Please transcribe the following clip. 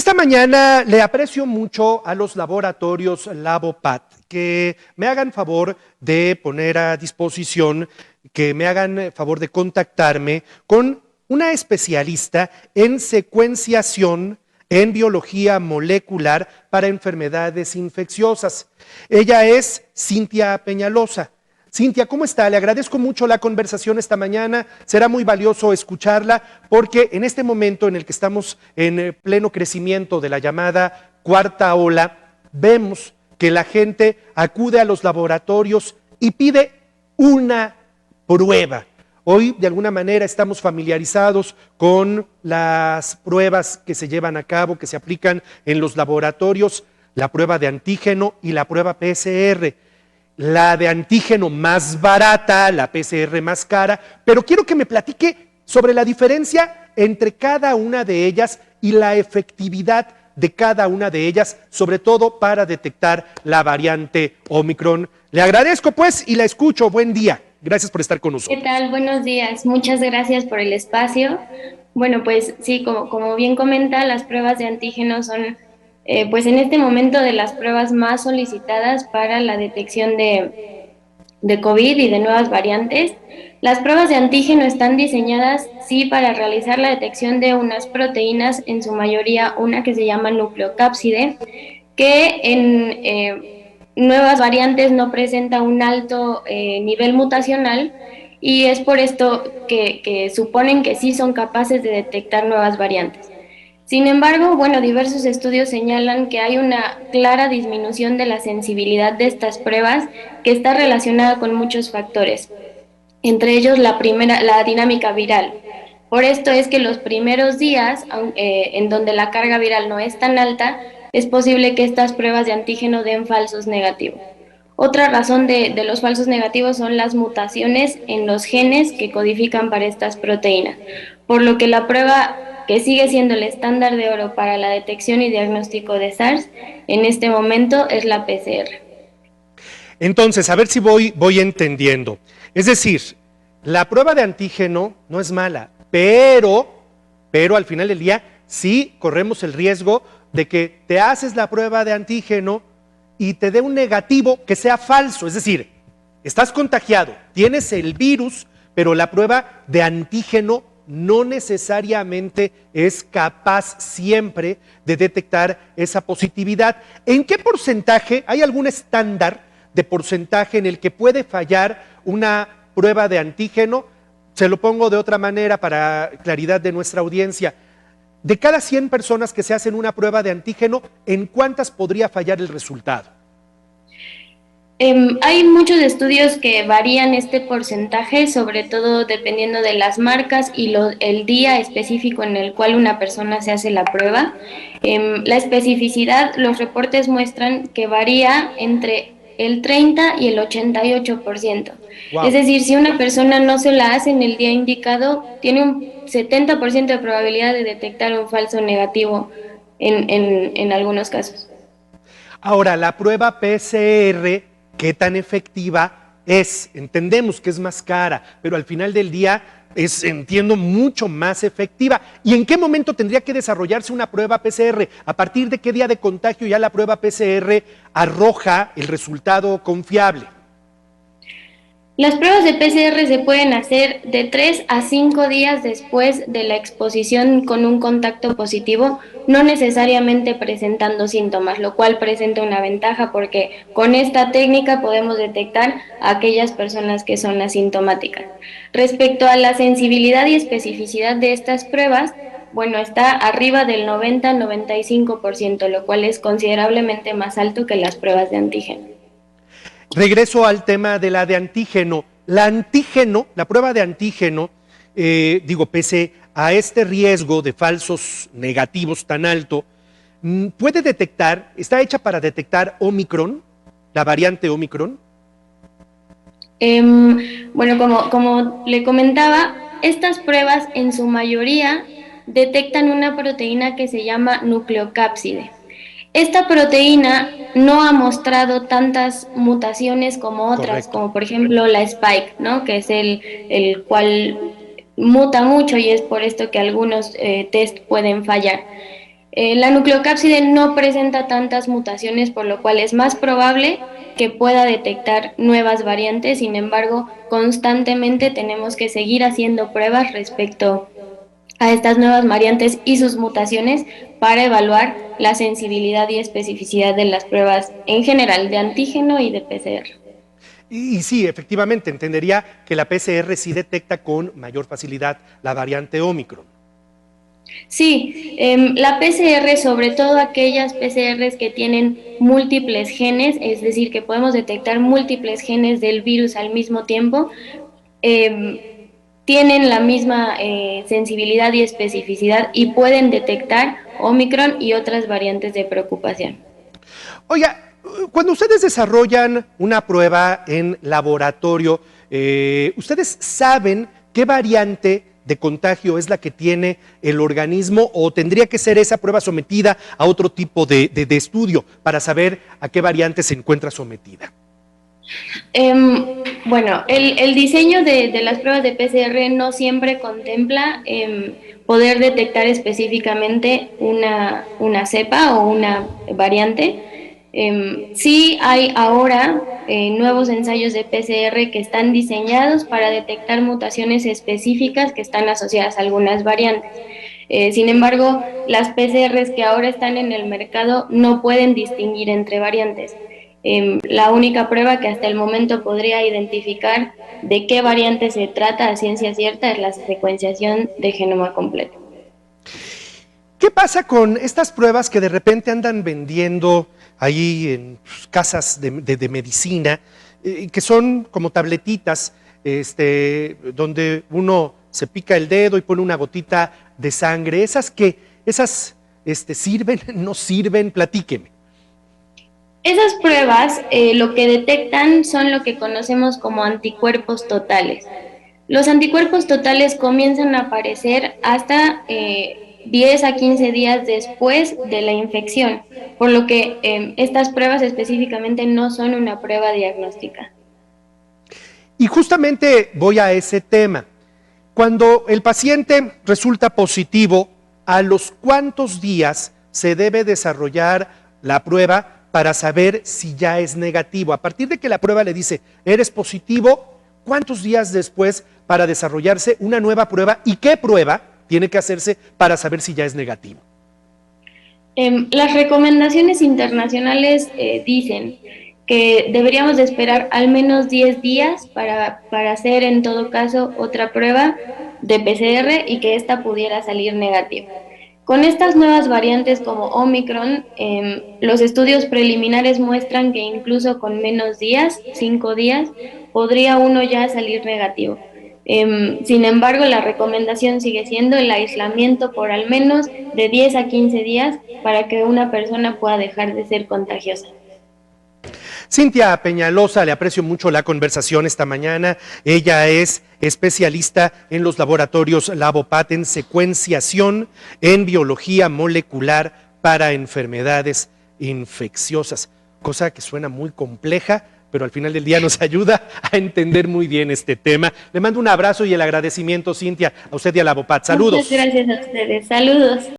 Esta mañana le aprecio mucho a los laboratorios Labopat que me hagan favor de poner a disposición, que me hagan favor de contactarme con una especialista en secuenciación en biología molecular para enfermedades infecciosas. Ella es Cintia Peñalosa. Cintia, ¿cómo está? Le agradezco mucho la conversación esta mañana. Será muy valioso escucharla porque en este momento en el que estamos en pleno crecimiento de la llamada cuarta ola, vemos que la gente acude a los laboratorios y pide una prueba. Hoy, de alguna manera, estamos familiarizados con las pruebas que se llevan a cabo, que se aplican en los laboratorios, la prueba de antígeno y la prueba PCR. La de antígeno más barata, la PCR más cara, pero quiero que me platique sobre la diferencia entre cada una de ellas y la efectividad de cada una de ellas, sobre todo para detectar la variante Omicron. Le agradezco pues y la escucho. Buen día. Gracias por estar con nosotros. ¿Qué tal? Buenos días. Muchas gracias por el espacio. Bueno, pues sí, como bien comenta, las pruebas de antígenos son, pues en este momento de las pruebas más solicitadas para la detección de COVID y de nuevas variantes. Las pruebas de antígeno están diseñadas, sí, para realizar la detección de unas proteínas, en su mayoría una que se llama nucleocápside, que en nuevas variantes no presenta un alto nivel mutacional, y es por esto que suponen que sí son capaces de detectar nuevas variantes. Sin embargo, bueno, diversos estudios señalan que hay una clara disminución de la sensibilidad de estas pruebas, que está relacionada con muchos factores, entre ellos la dinámica viral. Por esto es que los primeros días, en donde la carga viral no es tan alta, es posible que estas pruebas de antígeno den falsos negativos. Otra razón de los falsos negativos son las mutaciones en los genes que codifican para estas proteínas, por lo que la prueba que sigue siendo el estándar de oro para la detección y diagnóstico de SARS en este momento es la PCR. Entonces, a ver si voy entendiendo. Es decir, la prueba de antígeno no es mala, pero al final del día sí corremos el riesgo de que te haces la prueba de antígeno y te dé un negativo que sea falso. Es decir, estás contagiado, tienes el virus, pero la prueba de antígeno no necesariamente es capaz siempre de detectar esa positividad. ¿En qué porcentaje? ¿Hay algún estándar de porcentaje en el que puede fallar una prueba de antígeno? Se lo pongo de otra manera para claridad de nuestra audiencia. De cada 100 personas que se hacen una prueba de antígeno, ¿en cuántas podría fallar el resultado? Hay muchos estudios que varían este porcentaje, sobre todo dependiendo de las marcas y el día específico en el cual una persona se hace la prueba. La especificidad, los reportes muestran que varía entre el 30 y el 88%. Wow. Es decir, si una persona no se la hace en el día indicado, tiene un 70% de probabilidad de detectar un falso negativo en algunos casos. Ahora, la prueba PCR, ¿qué tan efectiva es? Entendemos que es más cara, pero al final del día es, entiendo, mucho más efectiva. ¿Y en qué momento tendría que desarrollarse una prueba PCR? ¿A partir de qué día de contagio ya la prueba PCR arroja el resultado confiable? Las pruebas de PCR se pueden hacer de 3 a 5 días después de la exposición con un contacto positivo, no necesariamente presentando síntomas, lo cual presenta una ventaja porque con esta técnica podemos detectar a aquellas personas que son asintomáticas. Respecto a la sensibilidad y especificidad de estas pruebas, bueno, está arriba del 90-95%, lo cual es considerablemente más alto que las pruebas de antígeno. Regreso al tema de la de antígeno. La prueba de antígeno, pese a este riesgo de falsos negativos tan alto, puede detectar, está hecha para detectar Omicron, la variante Omicron. Bueno, como le comentaba, estas pruebas en su mayoría detectan una proteína que se llama nucleocápside. Esta proteína no ha mostrado tantas mutaciones como otras, Correcto. como por ejemplo la spike, ¿no? Que es el cual muta mucho y es por esto que algunos test pueden fallar. La nucleocápside no presenta tantas mutaciones, por lo cual es más probable que pueda detectar nuevas variantes. Sin embargo, constantemente tenemos que seguir haciendo pruebas respecto a estas nuevas variantes y sus mutaciones para evaluar la sensibilidad y especificidad de las pruebas en general de antígeno y de PCR. Y sí, efectivamente, entendería que la PCR sí detecta con mayor facilidad la variante Omicron. Sí, la PCR, sobre todo aquellas PCRs que tienen múltiples genes, es decir, que podemos detectar múltiples genes del virus al mismo tiempo, tienen la misma sensibilidad y especificidad y pueden detectar Omicron y otras variantes de preocupación. Oiga, cuando ustedes desarrollan una prueba en laboratorio, ¿ustedes saben qué variante de contagio es la que tiene el organismo o tendría que ser esa prueba sometida a otro tipo de estudio para saber a qué variante se encuentra sometida? Bueno, el diseño de las pruebas de PCR no siempre contempla poder detectar específicamente una cepa o una variante. Sí hay ahora nuevos ensayos de PCR que están diseñados para detectar mutaciones específicas que están asociadas a algunas variantes. Sin embargo, las PCRs que ahora están en el mercado no pueden distinguir entre variantes. La única prueba que hasta el momento podría identificar de qué variante se trata a ciencia cierta es la secuenciación de genoma completo. ¿Qué pasa con estas pruebas que de repente andan vendiendo ahí en casas de medicina, que son como tabletitas, donde uno se pica el dedo y pone una gotita de sangre? ¿Esas sirven, no sirven? Platíqueme. Esas pruebas lo que detectan son lo que conocemos como anticuerpos totales. Los anticuerpos totales comienzan a aparecer hasta 10 a 15 días después de la infección, por lo que estas pruebas específicamente no son una prueba diagnóstica. Y justamente voy a ese tema. Cuando el paciente resulta positivo, ¿a los cuántos días se debe desarrollar la prueba para saber si ya es negativo? A partir de que la prueba le dice, eres positivo, ¿cuántos días después para desarrollarse una nueva prueba? ¿Y qué prueba tiene que hacerse para saber si ya es negativo? Las recomendaciones internacionales dicen que deberíamos de esperar al menos 10 días para hacer en todo caso otra prueba de PCR y que ésta pudiera salir negativa. Con estas nuevas variantes como Omicron, los estudios preliminares muestran que incluso con menos días, 5 días, podría uno ya salir negativo. Sin embargo, la recomendación sigue siendo el aislamiento por al menos de 10 a 15 días para que una persona pueda dejar de ser contagiosa. Cintia Peñalosa, le aprecio mucho la conversación esta mañana. Ella es especialista en los laboratorios Labopat en secuenciación en biología molecular para enfermedades infecciosas, cosa que suena muy compleja, pero al final del día nos ayuda a entender muy bien este tema. Le mando un abrazo y el agradecimiento, Cintia, a usted y a Labopat. Muchas Saludos. gracias a ustedes. Saludos.